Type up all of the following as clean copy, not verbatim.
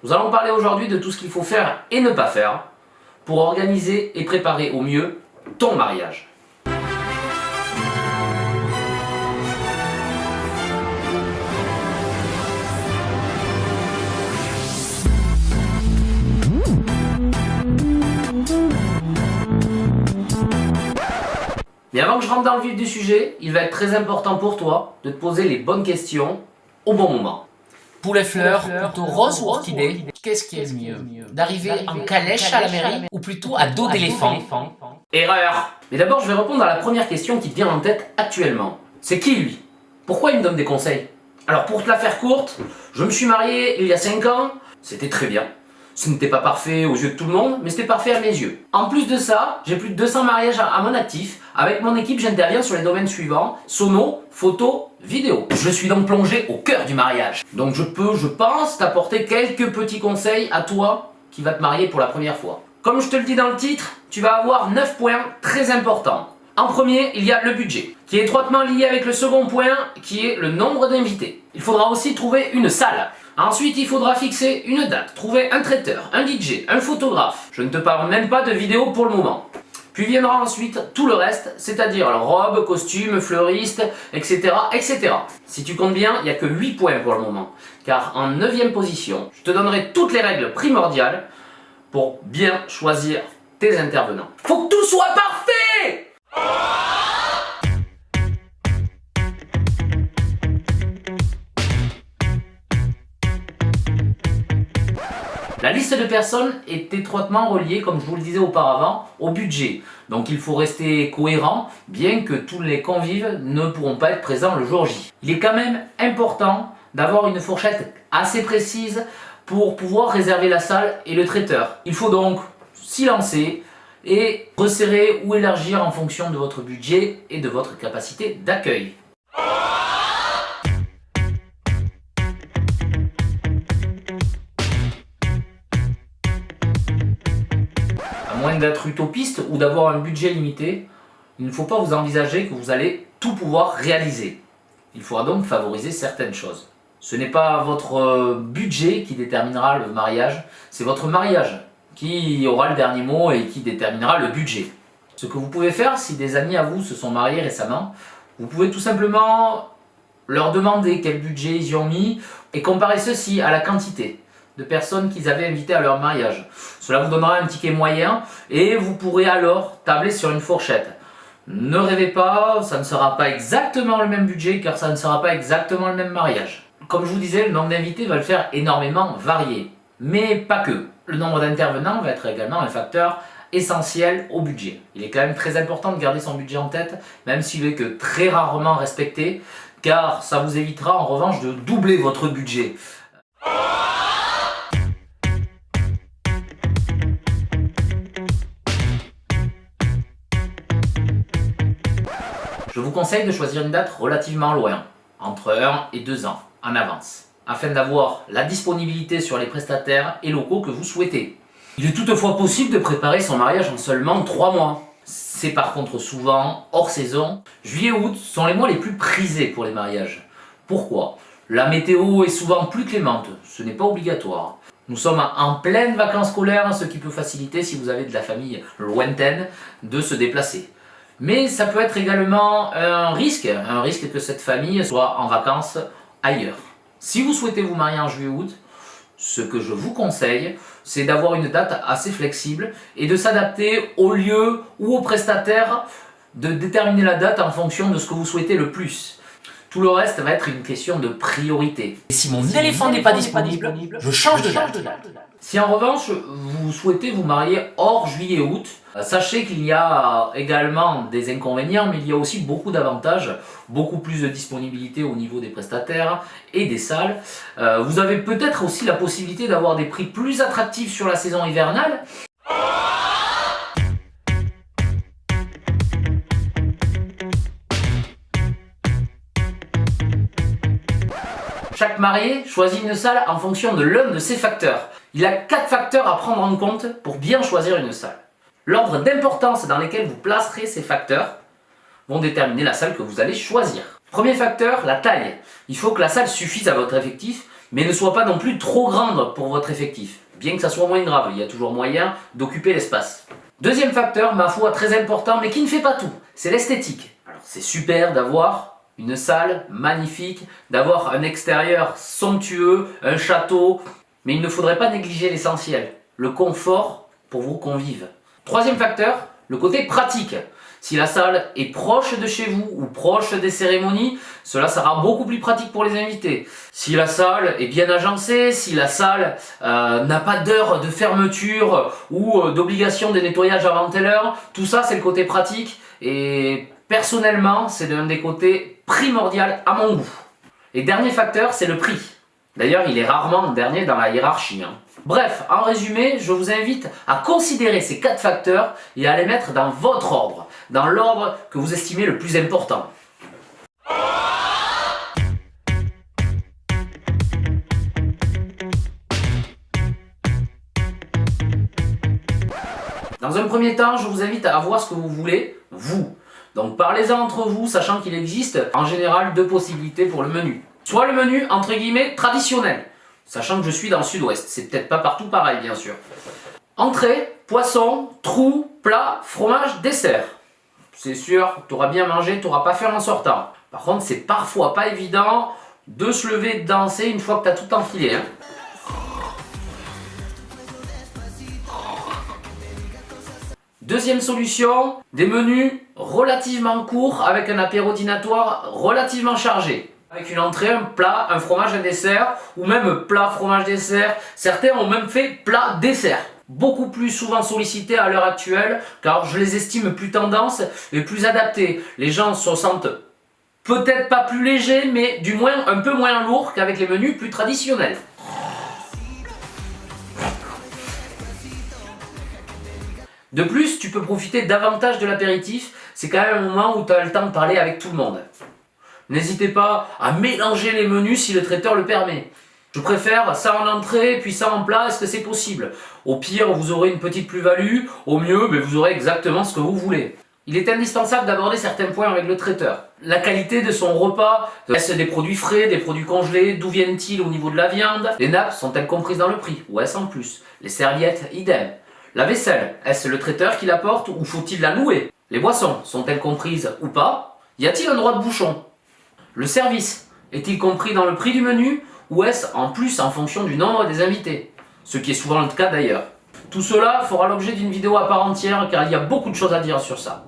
Nous allons parler aujourd'hui de tout ce qu'il faut faire et ne pas faire pour organiser et préparer au mieux ton mariage. Mais avant que je rentre dans le vif du sujet, il va être très important pour toi de te poser les bonnes questions au bon moment. Poulet fleur, plutôt rose ou orchidée, qu'est-ce qui est le mieux? D'arriver en calèche à la mairie ou plutôt à dos d'éléphant? Erreur! Mais d'abord, je vais répondre à la première question qui te vient en tête actuellement. C'est qui lui? Pourquoi il me donne des conseils? Alors pour te la faire courte, je me suis marié il y a 5 ans, c'était très bien. Ce n'était pas parfait aux yeux de tout le monde, mais c'était parfait à mes yeux. En plus de ça, j'ai plus de 200 mariages à mon actif. Avec mon équipe, j'interviens sur les domaines suivants: sono, photo, vidéo. Je suis donc plongé au cœur du mariage. Donc je pense, t'apporter quelques petits conseils à toi qui vas te marier pour la première fois. Comme je te le dis dans le titre, tu vas avoir 9 points très importants. En premier, il y a le budget, qui est étroitement lié avec le second point, qui est le nombre d'invités. Il faudra aussi trouver une salle. Ensuite, il faudra fixer une date, trouver un traiteur, un DJ, un photographe. Je ne te parle même pas de vidéo pour le moment. Puis viendra ensuite tout le reste, c'est-à-dire robe, costume, fleuriste, etc., etc. Si tu comptes bien, il n'y a que 8 points pour le moment. Car en 9e position, je te donnerai toutes les règles primordiales pour bien choisir tes intervenants. Faut que tout soit parfait! La liste de personnes est étroitement reliée, comme je vous le disais auparavant, au budget. Donc il faut rester cohérent, bien que tous les convives ne pourront pas être présents le jour J. Il est quand même important d'avoir une fourchette assez précise pour pouvoir réserver la salle et le traiteur. Il faut donc s'y lancer et resserrer ou élargir en fonction de votre budget et de votre capacité d'accueil. À moins d'être utopiste ou d'avoir un budget limité, il ne faut pas vous envisager que vous allez tout pouvoir réaliser. Il faudra donc favoriser certaines choses. Ce n'est pas votre budget qui déterminera le mariage, c'est votre mariage qui aura le dernier mot et qui déterminera le budget. Ce que vous pouvez faire, si des amis à vous se sont mariés récemment, vous pouvez tout simplement leur demander quel budget ils y ont mis et comparer ceci à la quantité de personnes qu'ils avaient invitées à leur mariage. Cela vous donnera un ticket moyen et vous pourrez alors tabler sur une fourchette. Ne rêvez pas, ça ne sera pas exactement le même budget car ça ne sera pas exactement le même mariage. Comme je vous disais, le nombre d'invités va le faire énormément varier. Mais pas que. Le nombre d'intervenants va être également un facteur essentiel au budget. Il est quand même très important de garder son budget en tête, même s'il est que très rarement respecté, car ça vous évitera en revanche de doubler votre budget. Je vous conseille de choisir une date relativement loin, entre 1 et 2 ans en avance, afin d'avoir la disponibilité sur les prestataires et locaux que vous souhaitez. Il est toutefois possible de préparer son mariage en seulement 3 mois. C'est par contre souvent hors saison. Juillet-août sont les mois les plus prisés pour les mariages. Pourquoi? La météo est souvent plus clémente, ce n'est pas obligatoire. Nous sommes en pleine vacances scolaires, ce qui peut faciliter, si vous avez de la famille lointaine, de se déplacer. Mais ça peut être également un risque que cette famille soit en vacances ailleurs. Si vous souhaitez vous marier en juillet-août, ce que je vous conseille, c'est d'avoir une date assez flexible et de s'adapter au lieu ou au prestataire, de déterminer la date en fonction de ce que vous souhaitez le plus. Tout le reste va être une question de priorité. Et si mon éléphant n'est pas disponible, je change de date. Si en revanche vous souhaitez vous marier hors juillet-août, sachez qu'il y a également des inconvénients, mais il y a aussi beaucoup d'avantages, beaucoup plus de disponibilité au niveau des prestataires et des salles. Vous avez peut-être aussi la possibilité d'avoir des prix plus attractifs sur la saison hivernale. Chaque marié choisit une salle en fonction de l'un de ses facteurs. Il y a 4 facteurs à prendre en compte pour bien choisir une salle. L'ordre d'importance dans lequel vous placerez ces facteurs vont déterminer la salle que vous allez choisir. Premier facteur, la taille. Il faut que la salle suffise à votre effectif, mais ne soit pas non plus trop grande pour votre effectif. Bien que ça soit moins grave, il y a toujours moyen d'occuper l'espace. Deuxième facteur, ma foi très important, mais qui ne fait pas tout, c'est l'esthétique. Alors c'est super d'avoir une salle magnifique, d'avoir un extérieur somptueux, un château, mais il ne faudrait pas négliger l'essentiel, le confort pour vos convives. Troisième facteur, le côté pratique. Si la salle est proche de chez vous ou proche des cérémonies, cela sera beaucoup plus pratique pour les invités. Si la salle est bien agencée, si la salle n'a pas d'heure de fermeture ou d'obligation de nettoyage avant telle heure, tout ça c'est le côté pratique et personnellement c'est l'un des côtés primordiaux à mon goût. Et dernier facteur, c'est le prix. D'ailleurs, il est rarement dernier dans la hiérarchie. Bref, en résumé, je vous invite à considérer ces 4 facteurs et à les mettre dans votre ordre, dans l'ordre que vous estimez le plus important. Dans un premier temps, je vous invite à voir ce que vous voulez, vous. Donc parlez-en entre vous, sachant qu'il existe en général 2 possibilités pour le menu. Soit le menu, entre guillemets, traditionnel, sachant que je suis dans le sud-ouest, c'est peut-être pas partout pareil bien sûr. Entrée, poisson, trou, plat, fromage, dessert. C'est sûr, tu auras bien mangé, tu n'auras pas faim en sortant. Par contre, c'est parfois pas évident de se lever et de danser une fois que tu as tout enfilé. Deuxième solution, des menus relativement courts avec un apéro dînatoire relativement chargé. Avec une entrée, un plat, un fromage, un dessert, ou même plat, fromage, dessert. Certains ont même fait plat, dessert. Beaucoup plus souvent sollicités à l'heure actuelle, car je les estime plus tendance et plus adaptés. Les gens se sentent peut-être pas plus légers, mais du moins un peu moins lourds qu'avec les menus plus traditionnels. De plus, tu peux profiter davantage de l'apéritif, c'est quand même un moment où tu as le temps de parler avec tout le monde. N'hésitez pas à mélanger les menus si le traiteur le permet. Je préfère ça en entrée, puis ça en plat, est-ce que c'est possible? Au pire, vous aurez une petite plus-value, au mieux, vous aurez exactement ce que vous voulez. Il est indispensable d'aborder certains points avec le traiteur. La qualité de son repas, est-ce des produits frais, des produits congelés, d'où viennent-ils au niveau de la viande? Les nappes sont-elles comprises dans le prix, ou est-ce en plus? Les serviettes, idem. La vaisselle, est-ce le traiteur qui l'apporte ou faut-il la louer? Les boissons, sont-elles comprises ou pas? Y a-t-il un droit de bouchon? Le service, est-il compris dans le prix du menu ou est-ce en plus en fonction du nombre des invités? Ce qui est souvent le cas d'ailleurs. Tout cela fera l'objet d'une vidéo à part entière car il y a beaucoup de choses à dire sur ça.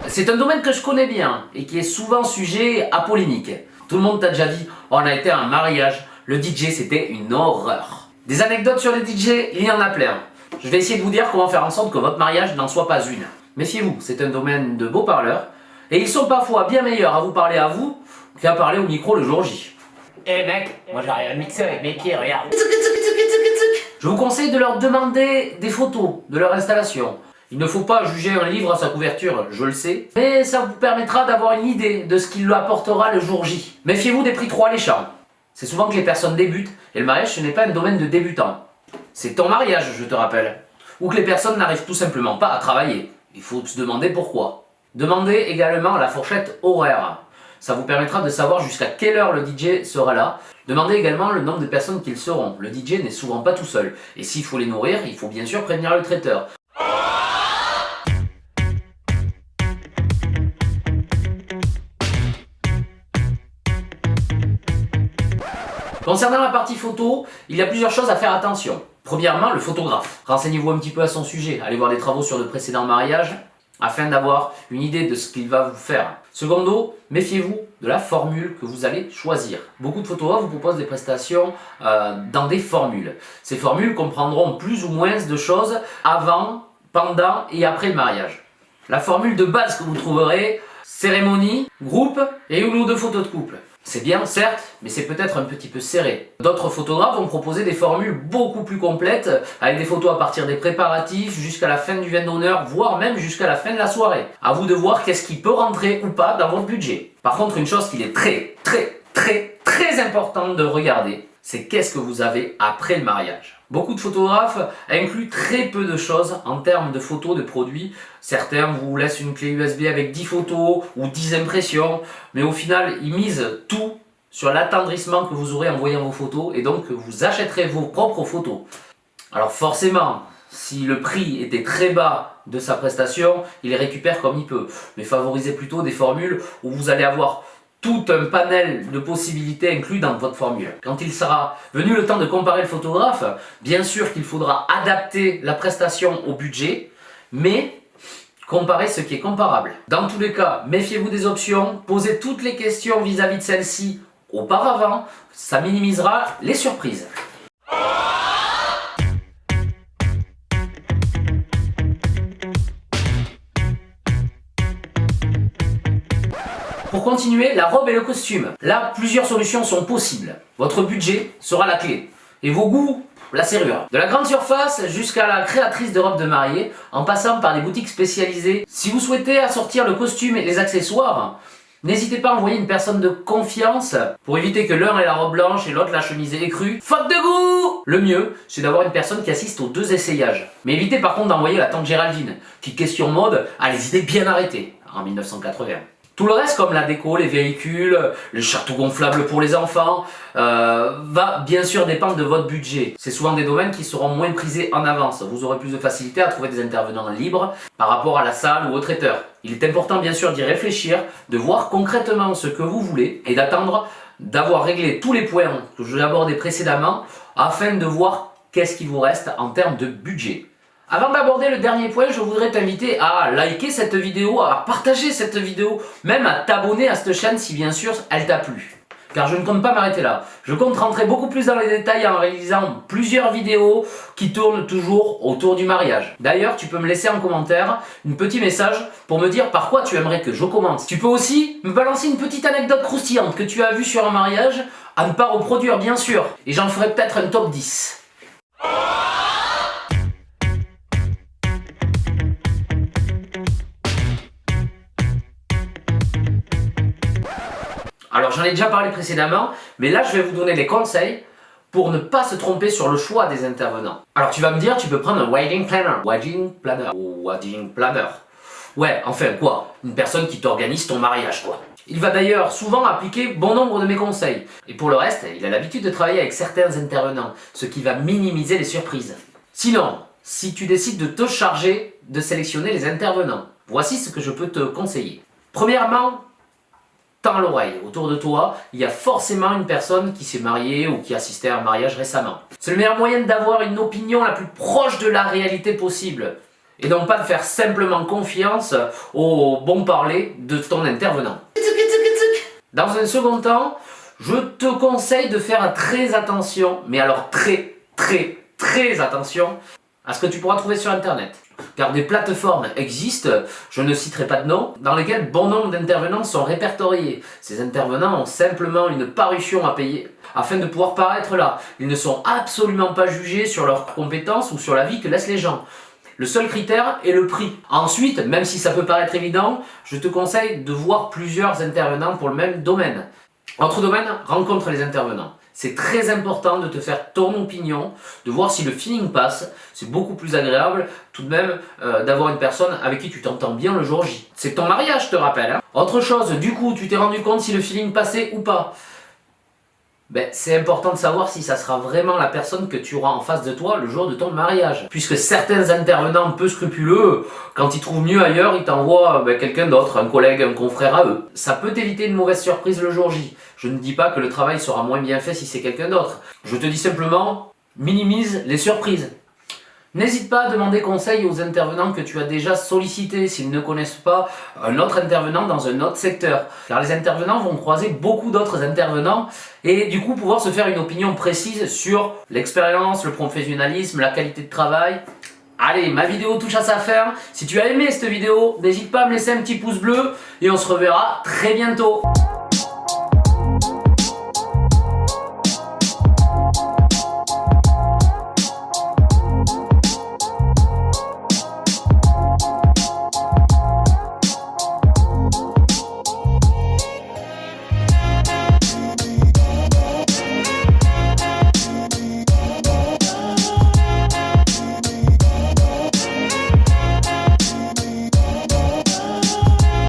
C'est un domaine que je connais bien et qui est souvent sujet à polémique. Tout le monde t'a déjà dit « on a été à un mariage, le DJ c'était une horreur ». Des anecdotes sur les DJ, il y en a plein. Je vais essayer de vous dire comment faire en sorte que votre mariage n'en soit pas une. Méfiez-vous, c'est un domaine de beaux parleurs et ils sont parfois bien meilleurs à vous parler à vous qu'à parler au micro le jour J. Eh mec, moi j'arrive à mixer avec mes pieds, regarde. Je vous conseille de leur demander des photos de leur installation. Il ne faut pas juger un livre à sa couverture, je le sais, mais ça vous permettra d'avoir une idée de ce qu'il lui apportera le jour J. Méfiez-vous des prix trop alléchants. C'est souvent que les personnes débutent, et le mariage ce n'est pas un domaine de débutants. C'est ton mariage, je te rappelle. Ou que les personnes n'arrivent tout simplement pas à travailler. Il faut se demander pourquoi. Demandez également la fourchette horaire. Ça vous permettra de savoir jusqu'à quelle heure le DJ sera là. Demandez également le nombre de personnes qu'ils seront. Le DJ n'est souvent pas tout seul. Et s'il faut les nourrir, il faut bien sûr prévenir le traiteur. Concernant la partie photo, il y a plusieurs choses à faire attention. Premièrement, le photographe. Renseignez-vous un petit peu à son sujet. Allez voir des travaux sur de précédents mariages afin d'avoir une idée de ce qu'il va vous faire. Secondo, méfiez-vous de la formule que vous allez choisir. Beaucoup de photographes vous proposent des prestations dans des formules. Ces formules comprendront plus ou moins de choses avant, pendant et après le mariage. La formule de base que vous trouverez, cérémonie, groupe et une ou deux photos de couple. C'est bien, certes, mais c'est peut-être un petit peu serré. D'autres photographes vont proposer des formules beaucoup plus complètes, avec des photos à partir des préparatifs jusqu'à la fin du vin d'honneur, voire même jusqu'à la fin de la soirée. À vous de voir qu'est-ce qui peut rentrer ou pas dans votre budget. Par contre, une chose qu'il est très important de regarder, c'est qu'est-ce que vous avez après le mariage. Beaucoup de photographes incluent très peu de choses en termes de photos de produits. Certains vous laissent une clé USB avec 10 photos ou 10 impressions, mais au final, ils misent tout sur l'attendrissement que vous aurez en voyant vos photos et donc vous achèterez vos propres photos. Alors forcément, si le prix était très bas de sa prestation, il les récupère comme il peut. Mais favorisez plutôt des formules où vous allez avoir tout un panel de possibilités inclus dans votre formule. Quand il sera venu le temps de comparer le photographe, bien sûr qu'il faudra adapter la prestation au budget, mais comparer ce qui est comparable. Dans tous les cas, méfiez-vous des options, posez toutes les questions vis-à-vis de celles-ci auparavant, ça minimisera les surprises. Pour continuer, la robe et le costume. Là, plusieurs solutions sont possibles. Votre budget sera la clé. Et vos goûts, la serrure. De la grande surface jusqu'à la créatrice de robes de mariée, en passant par des boutiques spécialisées. Si vous souhaitez assortir le costume et les accessoires, n'hésitez pas à envoyer une personne de confiance pour éviter que l'un ait la robe blanche et l'autre la chemise écrue. Faute de goût! Le mieux, c'est d'avoir une personne qui assiste aux 2 essayages. Mais évitez par contre d'envoyer la tante Géraldine, qui question mode a les idées bien arrêtées en 1980. Tout le reste, comme la déco, les véhicules, les châteaux gonflables pour les enfants, va bien sûr dépendre de votre budget. C'est souvent des domaines qui seront moins prisés en avance. Vous aurez plus de facilité à trouver des intervenants libres par rapport à la salle ou au traiteur. Il est important bien sûr d'y réfléchir, de voir concrètement ce que vous voulez et d'attendre d'avoir réglé tous les points que je l'ai abordés précédemment afin de voir qu'est-ce qui vous reste en termes de budget. Avant d'aborder le dernier point, je voudrais t'inviter à liker cette vidéo, à partager cette vidéo, même à t'abonner à cette chaîne si bien sûr elle t'a plu. Car je ne compte pas m'arrêter là. Je compte rentrer beaucoup plus dans les détails en réalisant plusieurs vidéos qui tournent toujours autour du mariage. D'ailleurs, tu peux me laisser en commentaire un petit message pour me dire par quoi tu aimerais que je commence. Tu peux aussi me balancer une petite anecdote croustillante que tu as vue sur un mariage, à ne pas reproduire bien sûr. Et j'en ferai peut-être un top 10. Alors j'en ai déjà parlé précédemment, mais là je vais vous donner des conseils pour ne pas se tromper sur le choix des intervenants. Alors tu vas me dire, tu peux prendre un wedding planner. Wedding planner. Wedding planner. Ouais, enfin quoi, une personne qui t'organise ton mariage quoi. Il va d'ailleurs souvent appliquer bon nombre de mes conseils. Et pour le reste, il a l'habitude de travailler avec certains intervenants, ce qui va minimiser les surprises. Sinon, si tu décides de te charger de sélectionner les intervenants, voici ce que je peux te conseiller. Premièrement, tends l'oreille. Autour de toi, il y a forcément une personne qui s'est mariée ou qui assistait à un mariage récemment. C'est le meilleur moyen d'avoir une opinion la plus proche de la réalité possible. Et donc pas de faire simplement confiance au bon parler de ton intervenant. Dans un second temps, je te conseille de faire très attention, mais alors très attention à ce que tu pourras trouver sur internet. Car des plateformes existent, je ne citerai pas de nom, dans lesquelles bon nombre d'intervenants sont répertoriés. Ces intervenants ont simplement une parution à payer afin de pouvoir paraître là. Ils ne sont absolument pas jugés sur leurs compétences ou sur la vie que laissent les gens. Le seul critère est le prix. Ensuite, même si ça peut paraître évident, je te conseille de voir plusieurs intervenants pour le même domaine. Autre domaine, rencontre les intervenants. C'est très important de te faire ton opinion, de voir si le feeling passe. C'est beaucoup plus agréable tout de même d'avoir une personne avec qui tu t'entends bien le jour J. C'est ton mariage, je te rappelle. Hein. Autre chose, du coup, tu t'es rendu compte si le feeling passait ou pas. Ben, c'est important de savoir si ça sera vraiment la personne que tu auras en face de toi le jour de ton mariage. Puisque certains intervenants peu scrupuleux, quand ils trouvent mieux ailleurs, ils t'envoient quelqu'un d'autre, un collègue, un confrère à eux. Ça peut t'éviter une mauvaise surprise le jour J. Je ne dis pas que le travail sera moins bien fait si c'est quelqu'un d'autre. Je te dis simplement, minimise les surprises. N'hésite pas à demander conseil aux intervenants que tu as déjà sollicités s'ils ne connaissent pas un autre intervenant dans un autre secteur. Car les intervenants vont croiser beaucoup d'autres intervenants et du coup pouvoir se faire une opinion précise sur l'expérience, le professionnalisme, la qualité de travail. Allez, ma vidéo touche à sa fin. Si tu as aimé cette vidéo, n'hésite pas à me laisser un petit pouce bleu et on se reverra très bientôt.